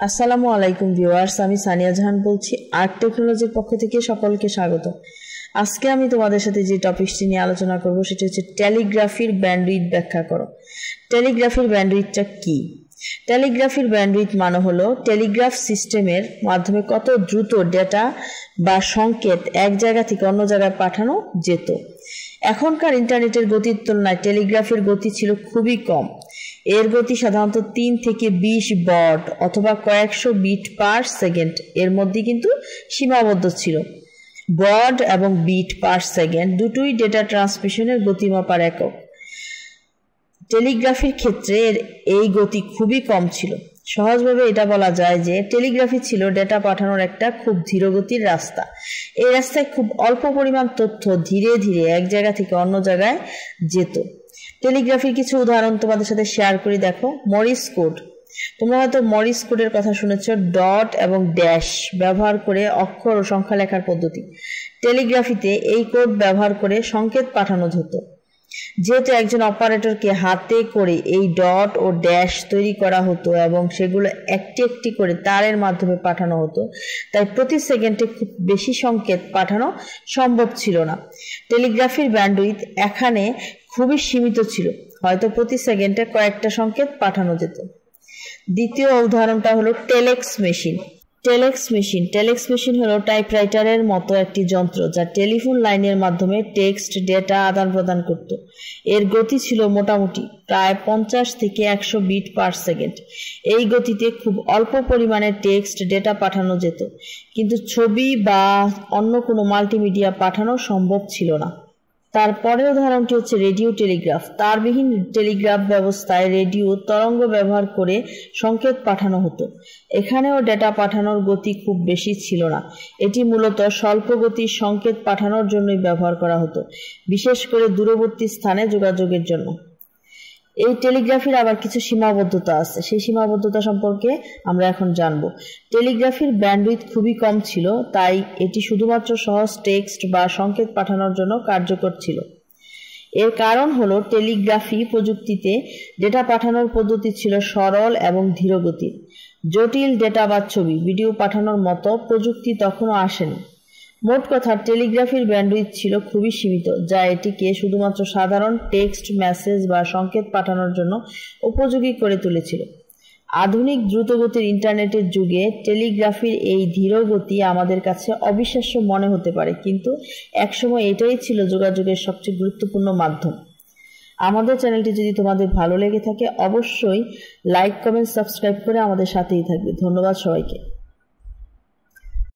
আসসালামু আলাইকুম ভিউয়ার্স, আমি সানিয়া জাহান বলছি আর্ট টেকনোলজির পক্ষ থেকে সকলকে স্বাগত। আজকে আমি তোমাদের সাথে যে টপিকটি নিয়ে আলোচনা করব সেটা হচ্ছে টেলিগ্রাফির ব্যান্ডউইথ ব্যাখ্যা করো। টেলিগ্রাফির ব্যান্ডউইথটা কি? টেলিগ্রাফির ব্যান্ডউইথ মানে হলো টেলিগ্রাফ সিস্টেমের মাধ্যমে কত দ্রুত ডেটা বা সংকেত এক জায়গা থেকে অন্য জায়গায় পাঠানো যেত। এখনকার ইন্টারনেটের গতির তুলনায় টেলিগ্রাফের গতি ছিল খুবই কম। এর গতি সাধারণত 3 থেকে 20 বার্ড অথবা কয়েকশো বিট পার সেকেন্ড এর মধ্যে কিন্তু সীমাবদ্ধ ছিল। বার্ড এবং বিট পার সেকেন্ড দুটোই ডেটা ট্রান্সমিশনের গতিমাপার একক। টেলিগ্রাফির ক্ষেত্রে এই গতি খুবই কম ছিল। সহজভাবে এটা বলা যায় যে টেলিগ্রাফি ছিল ডেটা পাঠানোর একটা খুব ধীরগতির রাস্তা। এই রাস্তায় খুব অল্প পরিমাণ তথ্য ধীরে ধীরে এক জায়গা থেকে অন্য জায়গায় যেত। টেলিগ্রাফির কিছু উদাহরণ তোমাদের সাথে শেয়ার করি। দেখো, মরিস কোড। তোমরা হয়তো মরিস কোডের কথা শুনেছ। ডট এবং ড্যাশ ব্যবহার করে অক্ষর ও সংখ্যা লেখার পদ্ধতি। টেলিগ্রাফিতে এই কোড ব্যবহার করে সংকেত পাঠানো হতো। যেহেতু একজন অপারেটরকে হাতে করে এই ডট ও ড্যাশ তৈরি করা হতো এবং সেগুলো একটি একটি করে তারের মাধ্যমে পাঠানো হতো, তাই প্রতি সেকেন্ডে খুব বেশি সংকেত পাঠানো সম্ভব ছিল না। টেলিগ্রাফির ব্যান্ডউইথ এখানে খুবই সীমিত ছিল, হয়তো প্রতি সেকেন্ডে কয়েকটা সংকেত পাঠানো যেত। দ্বিতীয় উদাহরণটা হলো টেলেক্স মেশিন। টেলেক্স মেশিন হলো টাইপরাইটারের মতো একটি যন্ত্র যা টেলিফোন লাইনের মাধ্যমে টেক্সট ডেটা আদান প্রদান করত। এর গতি ছিল মোটামুটি প্রায় 50 থেকে 100 বিট পার সেকেন্ড। এই গতিতে খুব অল্প পরিমাণে টেক্সট ডেটা পাঠানো যেত, কিন্তু ছবি বা অন্য কোনো মাল্টিমিডিয়া পাঠানো সম্ভব ছিল না। তারপরের উদাহরণটি হচ্ছে রেডিও টেলিগ্রাফ। তারবিহীন টেলিগ্রাফ ব্যবস্থায় রেডিও তরঙ্গ ব্যবহার করে সংকেত পাঠানো হতো। এখানেও ডেটা পাঠানোর গতি খুব বেশি ছিল না। এটি মূলত স্বল্প গতির সংকেত পাঠানোর জন্যই ব্যবহার করা হতো, বিশেষ করে দূরবর্তী স্থানে যোগাযোগের জন্য। এই টেলিগ্রাফির আবার কিছু সীমাবদ্ধতা আছে, সেই সীমাবদ্ধতা সম্পর্কে আমরা এখন জানব। টেলিগ্রাফির ব্যান্ডউইথ খুবই কম ছিল, তাই এটি শুধুমাত্র সহজ টেক্সট বা সংকেত পাঠানোর জন্য কার্যকর ছিল। এর কারণ হলো টেলিগ্রাফি প্রযুক্তিতে ডেটা পাঠানোর পদ্ধতি ছিল সরল এবং ধীরগতির। জটিল ডেটা বা ছবি, ভিডিও পাঠানোর মতো প্রযুক্তি তখনও আসেনি। মোট কথা, টেলিগ্রাফির ব্যান্ডউইথ ছিল খুবই সীমিত, যা এটিকে শুধুমাত্র সাধারণ টেক্সট মেসেজ বা সংকেত পাঠানোর জন্য উপযোগী করে তুলেছিল। আধুনিক দ্রুতগতির ইন্টারনেটের যুগে টেলিগ্রাফির এই ধীর গতি আমাদের কাছে অবিশ্বাস্য মনে হতে পারে, কিন্তু একসময় এটাই ছিল যোগাযোগের সবচেয়ে গুরুত্বপূর্ণ মাধ্যম। আমাদের চ্যানেলটি যদি তোমাদের ভালো লেগে থাকে অবশ্যই লাইক, কমেন্ট, সাবস্ক্রাইব করে আমাদের সাথেই থাকবে। ধন্যবাদ সবাইকে।